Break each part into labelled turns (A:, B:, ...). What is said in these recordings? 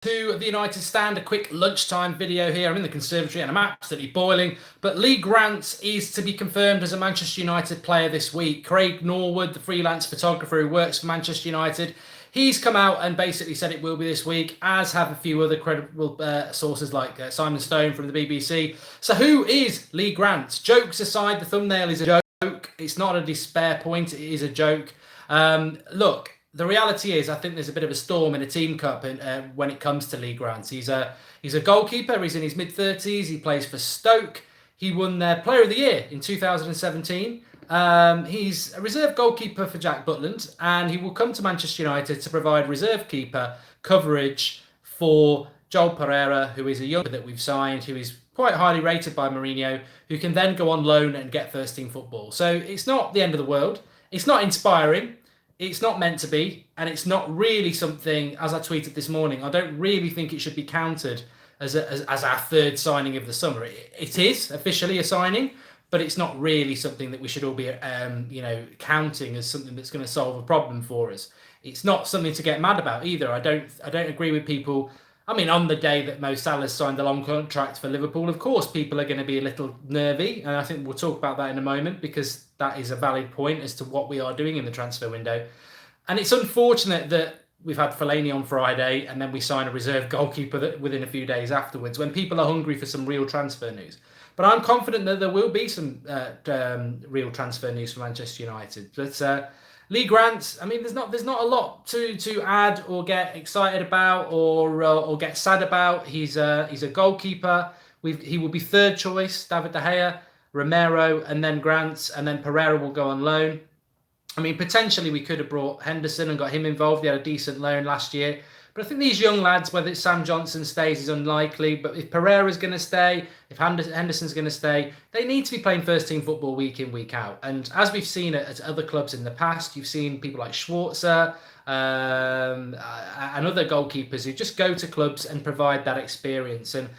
A: To the United stand, a quick lunchtime video here. I'm in the conservatory and I'm absolutely boiling. But Lee Grant is to be confirmed as a Manchester United player this week. Craig Norwood, the freelance photographer who works for Manchester United, he's come out and basically said it will be this week, as have a few other credible sources like Simon Stone from the BBC. So who is Lee Grant? Jokes aside, the thumbnail is a joke. It's not a despair point. It is a joke. Look. The reality is, I think there's a bit of a storm in a team cup when it comes to Lee Grant. He's a goalkeeper. He's in his mid-30s. He plays for Stoke. He won their Player of the Year in 2017. He's a reserve goalkeeper for Jack Butland, and he will come to Manchester United to provide reserve keeper coverage for Joel Pereira, who is a youngster that we've signed, who is quite highly rated by Mourinho, who can then go on loan and get first-team football. So it's not the end of the world. It's not inspiring. It's not meant to be, and it's not really something, as I tweeted this morning, I don't really think it should be counted as our third signing of the summer. It is officially a signing, but it's not really something that we should all be, counting as something that's going to solve a problem for us. It's not something to get mad about either. I don't agree with people. I mean, on the day that Mo Salah signed a long contract for Liverpool, of course, people are going to be a little nervy. And I think we'll talk about that in a moment, because that is a valid point as to what we are doing in the transfer window. And it's unfortunate that we've had Fellaini on Friday and then we sign a reserve goalkeeper within a few days afterwards, when people are hungry for some real transfer news. But I'm confident that there will be some real transfer news for Manchester United. But Lee Grant, I mean, there's not a lot to add or get excited about or get sad about. He's a goalkeeper. He will be third choice. David De Gea, Romero, and then Grant, and then Pereira will go on loan. I mean, potentially we could have brought Henderson and got him involved. He had a decent loan last year. But I think these young lads, whether it's Sam Johnson stays, is unlikely. But if Pereira's going to stay, if Henderson's going to stay, they need to be playing first-team football week in, week out. And as we've seen at other clubs in the past, you've seen people like Schwarzer and other goalkeepers who just go to clubs and provide that experience. And,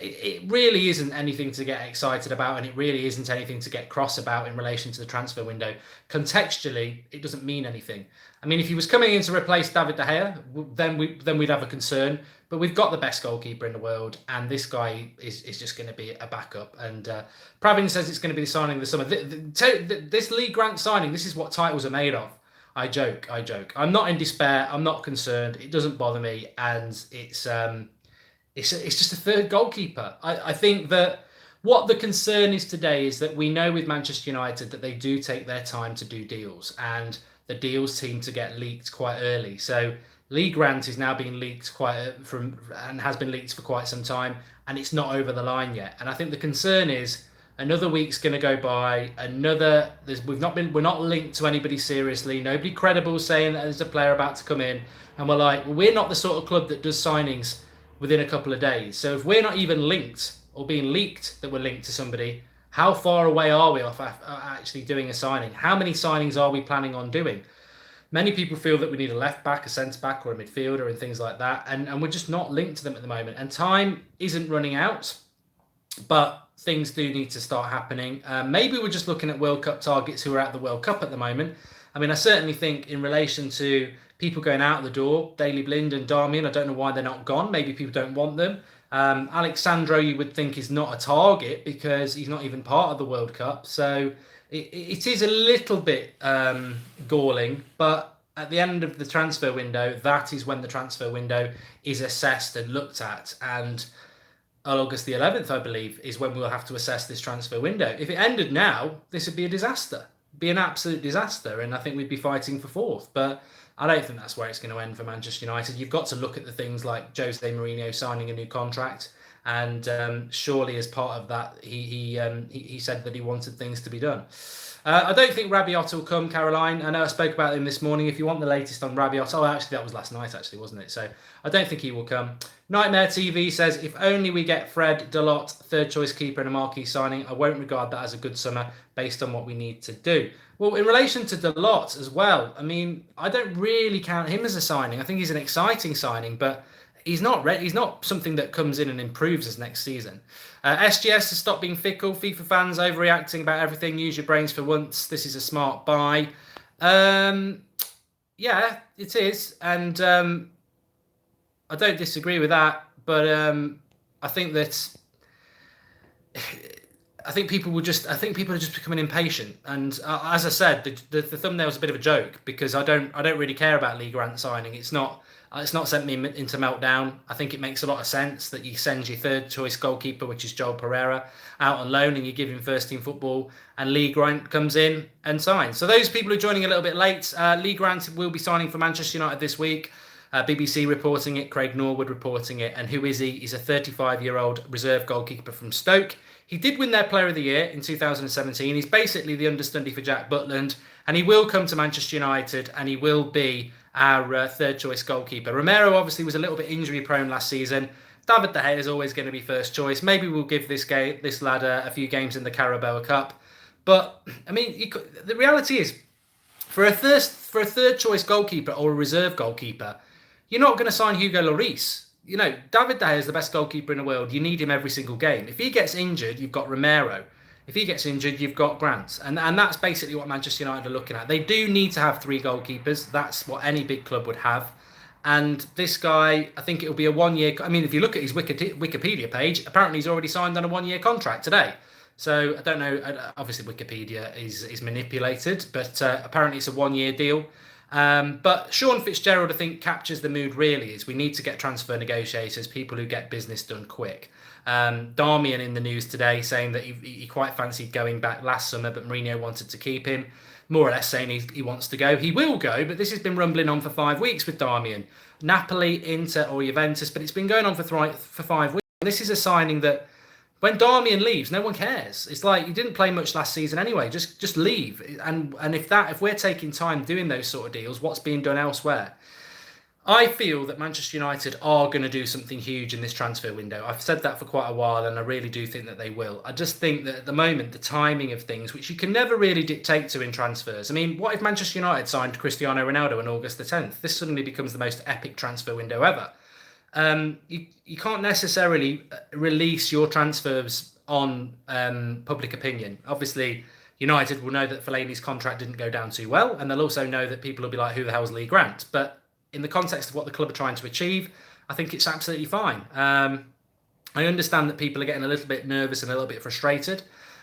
A: it really isn't anything to get excited about, and it really isn't anything to get cross about in relation to the transfer window. Contextually, it doesn't mean anything. I mean, if he was coming in to replace David De Gea, then we'd have a concern. But we've got the best goalkeeper in the world, and this guy is just going to be a backup. And Pravin says it's going to be the signing of the summer. This Lee Grant signing, this is what titles are made of. I joke. I'm not in despair. I'm not concerned. It doesn't bother me, and it's just a third goalkeeper. I think that what the concern is today is that we know with Manchester United that they do take their time to do deals, and the deals seem to get leaked quite early. So Lee Grant is now being leaked and has been leaked for quite some time, and it's not over the line yet. And I think the concern is another week's going to go by. We're not linked to anybody seriously. Nobody credible saying that there's a player about to come in, and we're like, well, we're not the sort of club that does signings within a couple of days. So if we're not even linked or being leaked that we're linked to somebody, how far away are we off actually doing a signing? How many signings are we planning on doing? Many people feel that we need a left back, a centre back, or a midfielder and things like that. And we're just not linked to them at the moment. And time isn't running out, but things do need to start happening. Maybe we're just looking at World Cup targets who are at the World Cup at the moment. I mean, I certainly think in relation to people going out the door, Daley Blind and Darmian, I don't know why they're not gone. Maybe people don't want them. Alexandro, you would think, is not a target because he's not even part of the World Cup. So it is a little bit galling, but at the end of the transfer window, that is when the transfer window is assessed and looked at. And August the 11th, I believe, is when we'll have to assess this transfer window. If it ended now, this would be a disaster. Be an absolute disaster, and I think we'd be fighting for fourth. But I don't think that's where it's going to end for Manchester United. You've got to look at the things like Jose Mourinho signing a new contract, and surely as part of that, he said that he wanted things to be done. I don't think Rabiot will come, Caroline. I know I spoke about him this morning. If you want the latest on Rabiot, actually that was last night, wasn't it? So I don't think he will come. Nightmare TV says, if only we get Fred Dalot, third choice keeper and a marquee signing, I won't regard that as a good summer based on what we need to do. Well, in relation to Dalot as well, I mean, I don't really count him as a signing. I think he's an exciting signing, but he's not something that comes in and improves us next season. SGS has stopped being fickle. FIFA fans overreacting about everything. Use your brains for once. This is a smart buy. Yeah, it is. And I don't disagree with that, but I think that I think people are just becoming impatient. And as I said, the thumbnail is a bit of a joke because I don't really care about Lee Grant signing. It's not sent me into meltdown. I think it makes a lot of sense that you send your third choice goalkeeper, which is Joel Pereira, out on loan and you give him first team football, and Lee Grant comes in and signs. So those people who are joining a little bit late, Lee Grant will be signing for Manchester United this week. BBC reporting it, Craig Norwood reporting it. And who is he? He's a 35-year-old reserve goalkeeper from Stoke. He did win their Player of the Year in 2017. He's basically the understudy for Jack Butland, and he will come to Manchester United, and he will be our third choice goalkeeper. Romero obviously was a little bit injury prone last season. David De Gea is always going to be first choice. Maybe we'll give this lad a few games in the Carabao Cup. But I mean, the reality is, for a third choice goalkeeper or a reserve goalkeeper, you're not going to sign Hugo Lloris. You know, David De Gea is the best goalkeeper in the world. You need him every single game. If he gets injured, you've got Romero. If he gets injured, you've got Grant. And that's basically what Manchester United are looking at. They do need to have three goalkeepers. That's what any big club would have. And this guy, I think it'll be a 1 year. I mean, if you look at his Wikipedia page, apparently he's already signed on a 1 year contract today. So I don't know. Obviously, Wikipedia is manipulated, but apparently it's a 1 year deal. But Sean Fitzgerald, I think, captures the mood really. Is we need to get transfer negotiators, people who get business done quick. Darmian in the news today saying that he quite fancied going back last summer, but Mourinho wanted to keep him. More or less saying he wants to go. He will go, but this has been rumbling on for 5 weeks with Darmian. Napoli, Inter or Juventus, but it's been going on for 5 weeks. This is a signing that when Darmian leaves, no one cares. It's like you didn't play much last season anyway. Just leave. And if we're taking time doing those sort of deals, what's being done elsewhere? I feel that Manchester United are going to do something huge in this transfer window. I've said that for quite a while, and I really do think that they will. I just think that at the moment, the timing of things, which you can never really dictate to in transfers. I mean, what if Manchester United signed Cristiano Ronaldo on August the 10th? This suddenly becomes the most epic transfer window ever. You can't necessarily release your transfers on public opinion. Obviously, United will know that Fellaini's contract didn't go down too well, and they'll also know that people will be like, who the hell's Lee Grant? But in the context of what the club are trying to achieve, I think it's absolutely fine. I understand that people are getting a little bit nervous and a little bit frustrated.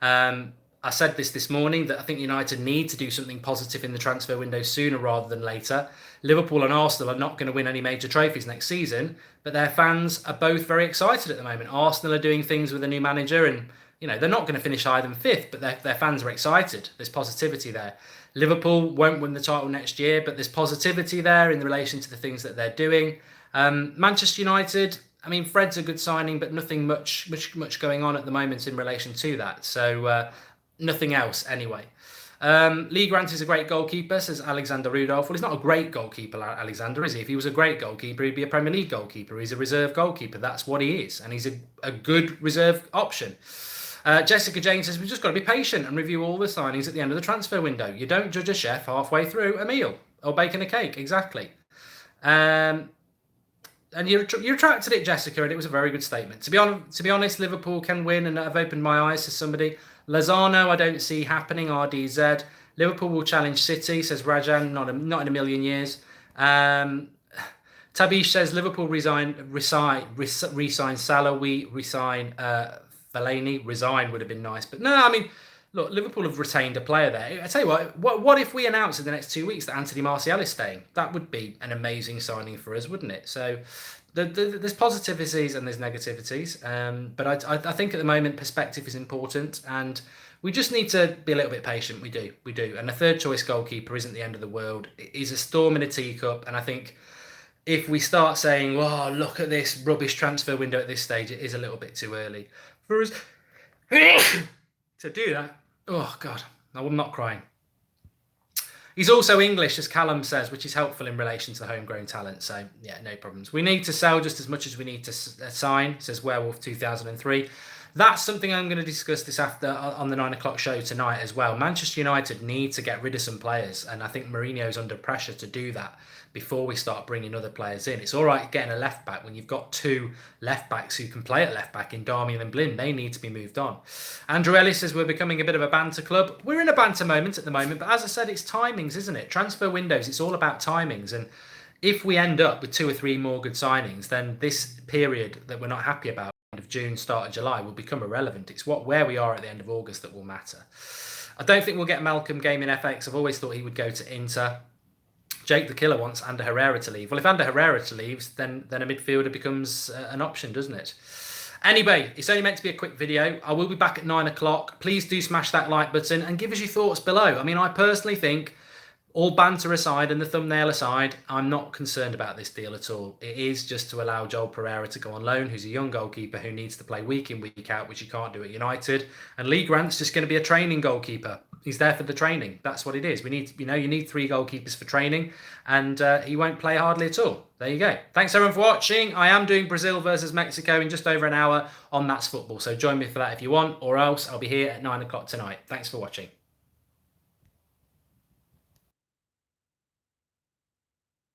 A: I said this morning that I think United need to do something positive in the transfer window sooner rather than later. Liverpool and Arsenal are not going to win any major trophies next season, but their fans are both very excited at the moment. Arsenal are doing things with a new manager, and they're not going to finish higher than fifth, but their fans are excited. There's positivity there. Liverpool won't win the title next year, but there's positivity there in relation to the things that they're doing. Manchester United, I mean, Fred's a good signing, but nothing much going on at the moment in relation to that. So nothing else anyway. Lee Grant is a great goalkeeper, says Alexander Rudolph. Well, he's not a great goalkeeper, Alexander, is he? If he was a great goalkeeper, he'd be a Premier League goalkeeper. He's a reserve goalkeeper. That's what he is. And he's a good reserve option. Jessica Jane says, we've just got to be patient and review all the signings at the end of the transfer window. You don't judge a chef halfway through a meal or baking a cake. Exactly. And you retracted it, Jessica, and it was a very good statement. To be honest, Liverpool can win, and I've opened my eyes to somebody. Lozano, I don't see happening. RDZ. Liverpool will challenge City, says Rajan. Not in a million years. Tabish says Liverpool resign Salah. We resign Fellaini. Resign would have been nice, but no. I mean, look, Liverpool have retained a player there. I tell you what if we announce in the next 2 weeks that Anthony Martial is staying? That would be an amazing signing for us, wouldn't it? So there's positivities and there's negativities. But I think at the moment perspective is important, and we just need to be a little bit patient. We do. And a third choice goalkeeper isn't the end of the world. He's a storm in a teacup, and I think if we start saying, "Well, look at this rubbish transfer window at this stage," it is a little bit too early for us to do that. Oh, God. I'm not crying. He's also English, as Callum says, which is helpful in relation to the homegrown talent. So, yeah, no problems. We need to sell just as much as we need to sign, says Werewolf 2003. That's something I'm going to discuss this after on the 9 o'clock show tonight as well. Manchester United need to get rid of some players, and I think Mourinho's under pressure to do that before we start bringing other players in. It's all right getting a left back when you've got two left backs who can play at left back in Darmian and Blind. They need to be moved on. Andrew Ellis says we're becoming a bit of a banter club. We're in a banter moment at the moment, but as I said, it's timings, isn't it? Transfer windows, it's all about timings, and if we end up with 2 or 3 more good signings, then this period that we're not happy about, end of June, start of July, will become irrelevant. It's where we are at the end of August that will matter. I don't think we'll get Malcolm game in FX. I've always thought he would go to Inter. Jake the Killer wants Ander Herrera to leave. Well, if Ander Herrera leaves, then a midfielder becomes an option, doesn't it? Anyway, it's only meant to be a quick video. I will be back at 9 o'clock. Please do smash that like button and give us your thoughts below. I mean, I personally think, all banter aside and the thumbnail aside, I'm not concerned about this deal at all. It is just to allow Joel Pereira to go on loan, who's a young goalkeeper who needs to play week in, week out, which he can't do at United. And Lee Grant's just going to be a training goalkeeper. He's there for the training. That's what it is. We need, you need 3 goalkeepers for training, and he won't play hardly at all. There you go. Thanks everyone for watching. I am doing Brazil versus Mexico in just over an hour on That's Football. So join me for that if you want, or else I'll be here at 9 o'clock tonight. Thanks for watching.